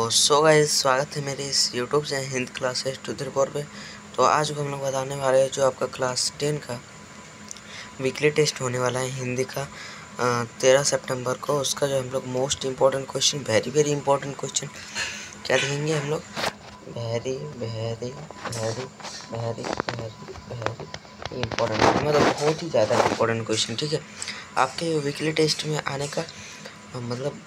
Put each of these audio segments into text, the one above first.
So guys, स्वागत है मेरे इस यूट्यूब से हिंदी क्लासेस 234 पे। तो आज को हम लोग बताने वाले हैं जो आपका क्लास 10 का वीकली टेस्ट होने वाला है हिंदी का 13 सितंबर को। उसका जो हम लोग most important question, very important question क्या देखेंगे हम लोग। वेरी इम्पोर्टेंट, मतलब बहुत ही ज़्यादा इम्पोर्टेंट क्वेश्चन। ठीक है, आपके वीकली टेस्ट में आने का मतलब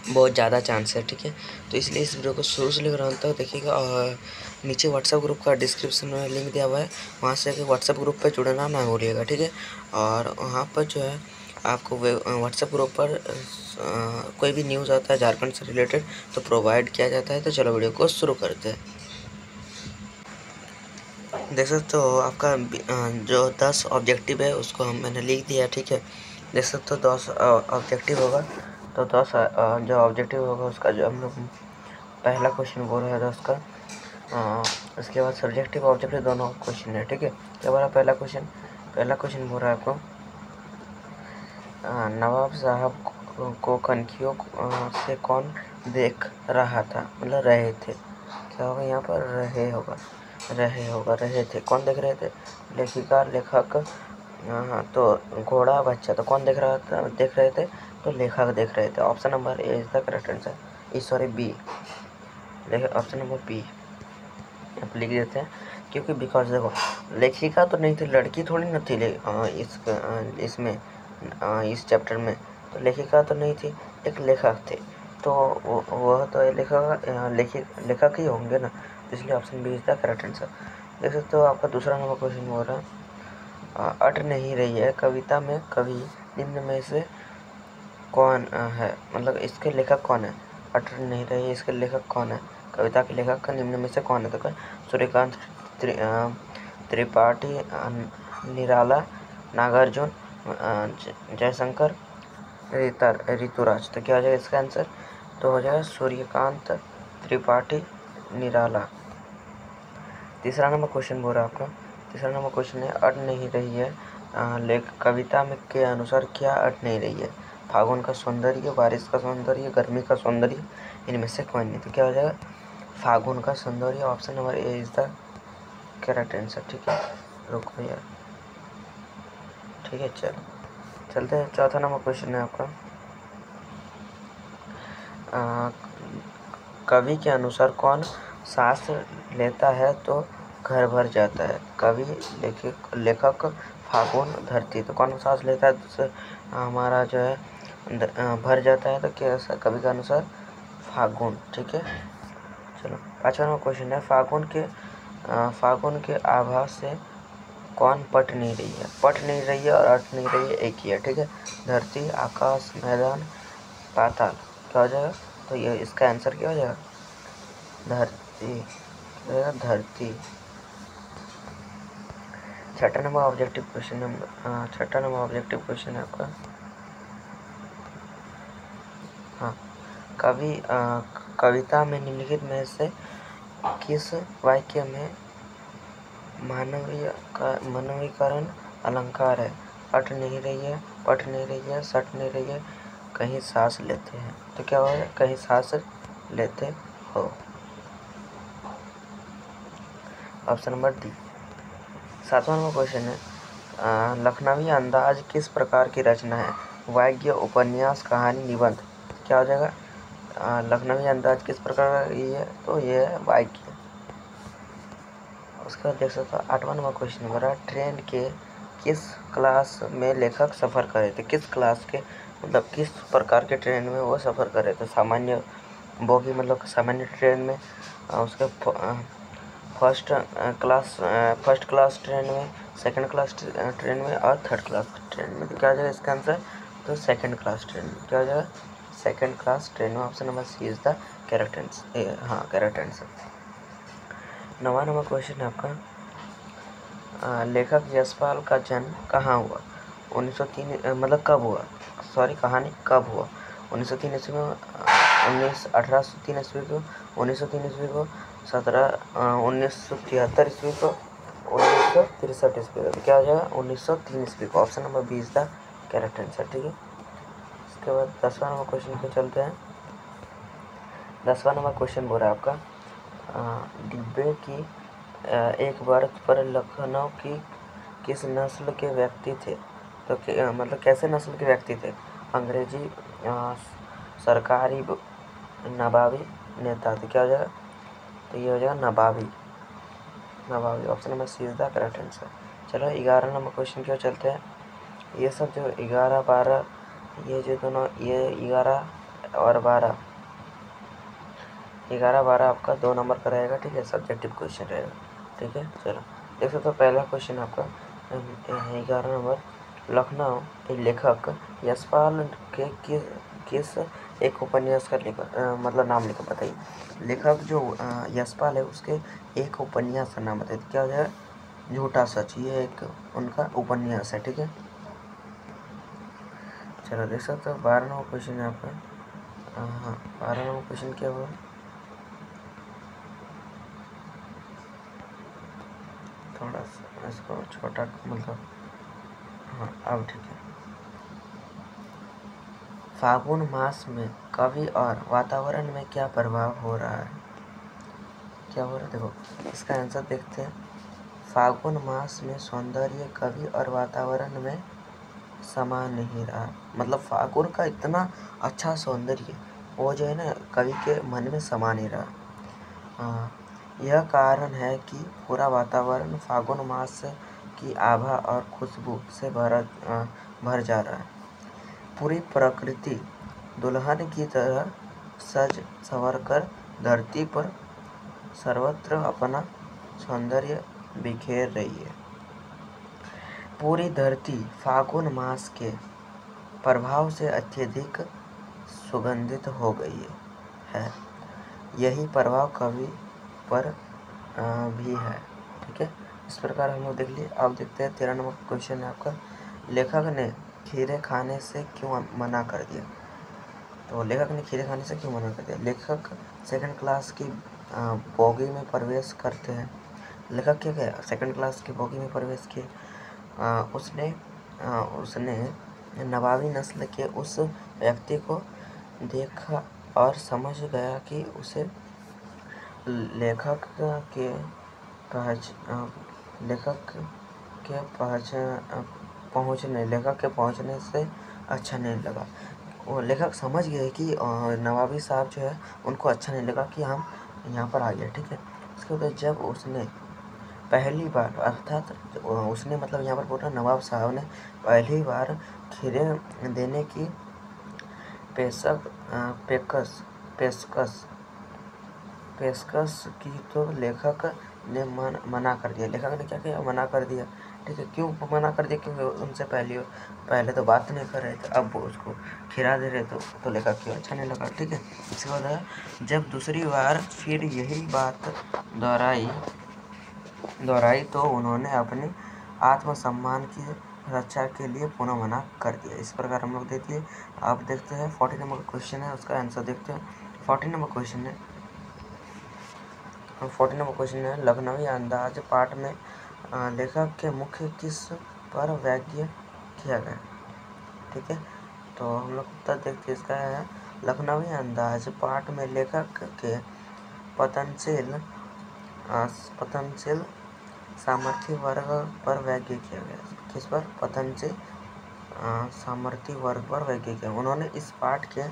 बहुत ज़्यादा चांस है। ठीक है, तो इसलिए इस वीडियो को शुरू से लेकर अंत तक देखिएगा। और नीचे व्हाट्सएप ग्रुप का डिस्क्रिप्शन में लिंक दिया हुआ है, वहाँ से व्हाट्सएप ग्रुप पे जुड़ना ना भूलिएगा। ठीक है, और वहाँ पर जो है आपको व्हाट्सएप ग्रुप पर कोई भी न्यूज़ आता है झारखंड से रिलेटेड तो प्रोवाइड किया जाता है। तो चलो वीडियो को शुरू करते हैं। देख सकते हो आपका जो 10 ऑब्जेक्टिव है उसको मैंने लिख दिया। ठीक है, देख सकते हो 10 ऑब्जेक्टिव होगा। तो 10 जो ऑब्जेक्टिव होगा उसका जो हम लोग पहला क्वेश्चन बोल रहे हैं 10 का। उसके बाद सब्जेक्टिव ऑब्जेक्टिव दोनों क्वेश्चन है। ठीक है, क्या बोला पहला क्वेश्चन बोल रहा है आपको, नवाब साहब को कनखियों से कौन देख रहा था, मतलब रहे थे। क्या होगा यहाँ पर, रहे थे। कौन देख रहे थे, लेखिका लेखक। तो घोड़ा बच्चा, तो कौन देख रहे थे, तो लेखक देख रहे थे। Option number A is the correct answer. Sorry B, option number B आप लिख देते हैं, क्योंकि बिकॉज देखो लेखिका तो नहीं थी, लड़की थोड़ी ना थी इसमें इस चैप्टर में, तो लेखिका तो नहीं थी, एक लेखक थे। तो वह तो लेखक ही होंगे ना, इसलिए option B is the correct answer. देख सकते हो आपका दूसरा नंबर क्वेश्चन हो रहा है, अट नहीं रही है कविता में कवि निम्न में से कौन है, मतलब इसके लेखक कौन है। अट नहीं रही है, इसके लेखक कौन है, कविता के लेखक का निम्न में से कौन है। तो सूर्यकांत त्रिपाठी, निराला, नागार्जुन, जयशंकर, ऋतुराज। तो क्या हो जाएगा इसका आंसर, तो हो जाएगा सूर्यकांत त्रिपाठी निराला। तीसरा नंबर क्वेश्चन बोल रहा है आपका, तीसरा नंबर क्वेश्चन है अट नहीं रही है कविता में के अनुसार क्या अट नहीं रही है, फागुन का सौंदर्य, बारिश का सौंदर्य, गर्मी का सौंदर्य, इनमें से कोई नहीं। तो क्या हो जाएगा फागुन का सौंदर्य। Option number A is the correct answer. ठीक है, रुको यार, ठीक है चलते हैं। चौथा नंबर क्वेश्चन है आपका, कवि के अनुसार कौन सांस लेता है तो घर भर जाता है। कवि, लेखक, फागुन, धरती। तो कौन सांस लेता है तो हमारा जो है भर जाता है, तो क्या कवि के अनुसार फागुन। ठीक है, चलो पाँचवा नंबर क्वेश्चन है, फागुन के आभा से कौन पट नहीं रही है। पट नहीं रही है और अट नहीं रही है, एक ही है। ठीक है, धरती, आकाश, मैदान, पाताल। क्या हो जाएगा, तो ये इसका आंसर क्या हो जाएगा, धरती। छठा नंबर ऑब्जेक्टिव क्वेश्चन है आपका, हाँ, कविता में निम्नलिखित में से किस वाक्य में मानवीकरण अलंकार है। अट नहीं रही है, पट नहीं रही है, सट नहीं रही है, कहीं सांस लेते हैं। तो क्या होगा, कहीं सांस लेते हो। Option number D. सातवां नंबर क्वेश्चन है, लखनवी अंदाज किस प्रकार की रचना है, वाक्य, उपन्यास, कहानी, निबंध। क्या हो जाएगा, लखनवी अंदाज किस प्रकार का ये है, तो ये है वाक्य। उसके बाद देख सकते हो आठवां नंबर क्वेश्चन हो रहा है, ट्रेन के किस क्लास में लेखक सफ़र करे थे। किस क्लास के, मतलब किस प्रकार के ट्रेन में वो सफ़र करे थे। सामान्य बोगी, मतलब सामान्य ट्रेन में, उसके फर्स्ट क्लास ट्रेन में, सेकंड क्लास ट्रेन में और थर्ड क्लास ट्रेन में। तो क्या हो जाएगा इसका आंसर, तो सेकंड क्लास ट्रेन में। क्या हो जाएगा, सेकंड क्लास ट्रेन में। Option number C is the correct answer. हाँ, करेक्ट आंसर। नवा नंबर क्वेश्चन है आपका, लेखक यशपाल का जन्म कहाँ हुआ। 1903, मतलब कब हुआ, सॉरी कहानी कब हुआ। 1903 ईस्वी में, 1803 ईस्वी को, 1903 ईस्वी को, 1973 ईस्वी को, 1963 ईस्वी को। क्या हो जाएगा, 1903 ईस्वी को। Option number B is the correct answer. ठीक है, इसके बाद 10वां नंबर क्वेश्चन पे चलते हैं, 10वां नंबर क्वेश्चन बोल रहा है आपका, डिब्बे की एक बर्थ पर लखनऊ की किस नस्ल के व्यक्ति थे? तो मतलब कैसे नस्ल के व्यक्ति थे? अंग्रेजी, सरकारी, नवाबी नेता थे। क्या हो जाएगा? तो ये हो जाएगा नवाबी। Option number C is the correct answer. चलो 11 नंबर क्वेश्चन की ओर चलते हैं। ये सब जो 11, 12, ये जो दोनों, ये 11 और 12, 11, 12 आपका 2 नंबर का रहेगा। ठीक है, सब्जेक्टिव क्वेश्चन रहेगा। ठीक है, चलो देख सकते हो पहला क्वेश्चन आपका 11 नंबर, लखनऊ के लेखक यशपाल के किस एक उपन्यास का मतलब नाम लिखो, बताइए। लेखक जो यशपाल है उसके एक उपन्यास का नाम बताइए। क्या हो जाएगा? झूठा सच, ये एक उनका उपन्यास है। ठीक है, चलो देख सकते हो 12 नंबर क्वेश्चन है आपका। हाँ, 12 नंबर क्वेश्चन क्या हुआ? थोड़ा सा इसको छोटा, मतलब हाँ अब ठीक है। फागुन मास में कवि और वातावरण में क्या प्रभाव हो रहा है? क्या हो रहा है? देखो इसका आंसर देखते हैं। फागुन मास में सौंदर्य कवि और वातावरण में समा नहीं रहा। मतलब फागुन का इतना अच्छा सौंदर्य वो जो है ना कवि के मन में समा नहीं रहा। हाँ, यह कारण है कि पूरा वातावरण फागुन मास की आभा और खुशबू से भर जा रहा है। पूरी प्रकृति दुल्हन की तरह सज संवर कर धरती पर सर्वत्र अपना सौंदर्य बिखेर रही है। पूरी धरती फागुन मास के प्रभाव से अत्यधिक सुगंधित हो गई है। यही प्रभाव कवि पर भी है। ठीक है, इस प्रकार हम लोग देख लिए। अब देखते हैं 13 नंबर क्वेश्चन है आपका, लेखक ने खीरे खाने से क्यों मना कर दिया? तो लेखक ने खीरे खाने से क्यों मना कर दिया? लेखक सेकंड क्लास की बोगी में प्रवेश करते हैं। लेखक क्या गया? सेकंड क्लास की बोगी में प्रवेश किए। उसने नवाबी नस्ल के उस व्यक्ति को देखा और समझ गया कि उसे लेखक के पहुंचने से अच्छा नहीं लगा। वो लेखक समझ गए कि नवाबी साहब जो है उनको अच्छा नहीं लगा कि हम यहाँ पर आ गए। ठीक है, उसके बाद जब उसने पहली बार, अर्थात उसने मतलब यहाँ पर बोल रहा नवाब साहब ने पहली बार खीरे देने की पेशकश की तो लेखक ने मना कर दिया। लेखक ने क्या किया? मना कर दिया। ठीक है, क्यों मना कर दिया? क्योंकि उनसे पहले तो बात नहीं कर रहे थे, अब वो उसको खिला दे रहे तो लेखक क्यों अच्छा नहीं लगा। ठीक है, इसके बाद जब दूसरी बार फिर यही बात दोहराई तो उन्होंने अपने आत्मसम्मान की रक्षा के लिए पुनः मना कर दिया। इस प्रकार हम लोग देखिए। आप देखते हैं 40 नंबर का क्वेश्चन है, उसका आंसर देखते हैं। 40 नंबर क्वेश्चन है, लखनवी अंदाज पाठ में लेखक के मुख्य किस पर व्यंग्य किया गया? ठीक है, तो हम लोग उत्तर देखते हैं। इसका है लखनवी अंदाज पाठ में लेखक के पतनशील सामर्थ्य वर्ग पर व्यंग्य किया गया। किस पर? पतनशील सामर्थ्य वर्ग पर व्यंग्य किया। उन्होंने इस पाठ के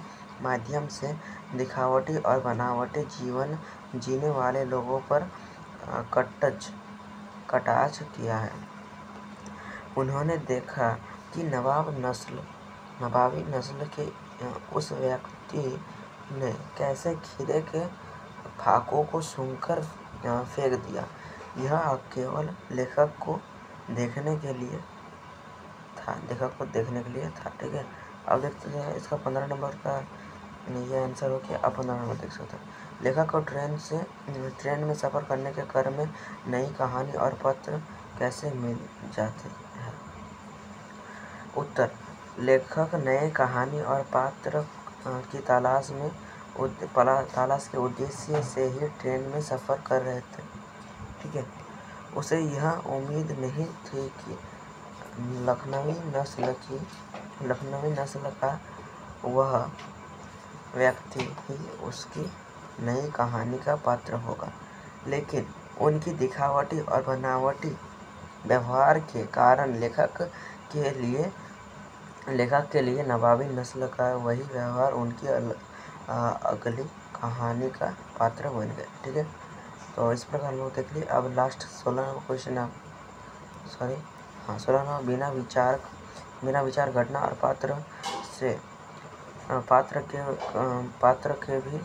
माध्यम से दिखावटी और बनावटी जीवन जीने वाले लोगों पर कटाक्ष किया है। उन्होंने देखा कि नवाबी नस्ल के उस व्यक्ति ने कैसे खीरे के फाकों को सूंघकर फेंक दिया। यह केवल लेखक को देखने के लिए था। ठीक है, अब देखते हैं इसका 15 नंबर का ये आंसर हो गया। अब 15 नंबर देख सकते हैं। लेखक को ट्रेन में सफ़र करने के क्रम में नई कहानी और पात्र कैसे मिल जाते हैं? उत्तर, लेखक नए कहानी और पात्र की तलाश के उद्देश्य से ही ट्रेन में सफ़र कर रहे थे। ठीक है, उसे यह उम्मीद नहीं थी कि लखनवी नस्ल का वह व्यक्ति ही उसकी नई कहानी का पात्र होगा, लेकिन उनकी दिखावटी और बनावटी व्यवहार के कारण लेखक के लिए नवाबी नस्ल का वही व्यवहार उनकी अगली कहानी का पात्र बन गए। ठीक है, तो इस प्रकार हम लोग देख लिए। अब लास्ट 16वां क्वेश्चन सॉरी हाँ 16वां, बिना विचार घटना और पात्र के भी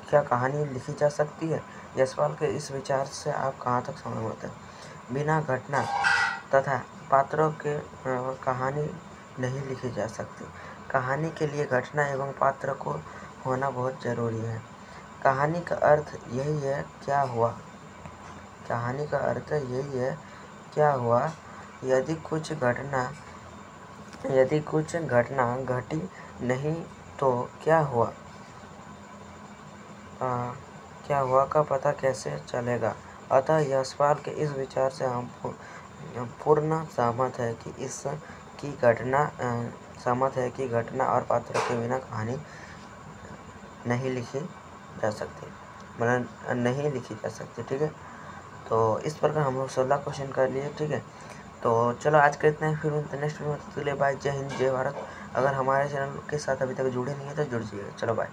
क्या कहानी लिखी जा सकती है? यशपाल के इस विचार से आप कहाँ तक सहमत हैं? बिना घटना तथा पात्रों के कहानी नहीं लिखी जा सकती। कहानी के लिए घटना एवं पात्र को होना बहुत जरूरी है। कहानी का अर्थ यही है क्या हुआ। कहानी का अर्थ यही है क्या हुआ। यदि कुछ घटना घटी नहीं तो क्या हुआ, क्या हुआ का पता कैसे चलेगा। अतः यशपाल के इस विचार से हम पूर्ण सहमत है कि घटना और पात्र के बिना कहानी नहीं लिखी जा सकती, मतलब नहीं लिखी जा सकती। ठीक है, तो इस प्रकार हम लोग 16 क्वेश्चन कर लिए। ठीक है, तो चलो आज के इतना ही, फिर नेक्स्ट वीडियो में। बाय, जय हिंद, जय भारत। अगर हमारे चैनल के साथ अभी तक जुड़े नहीं है तो जुड़ जाइए। चलो बाय।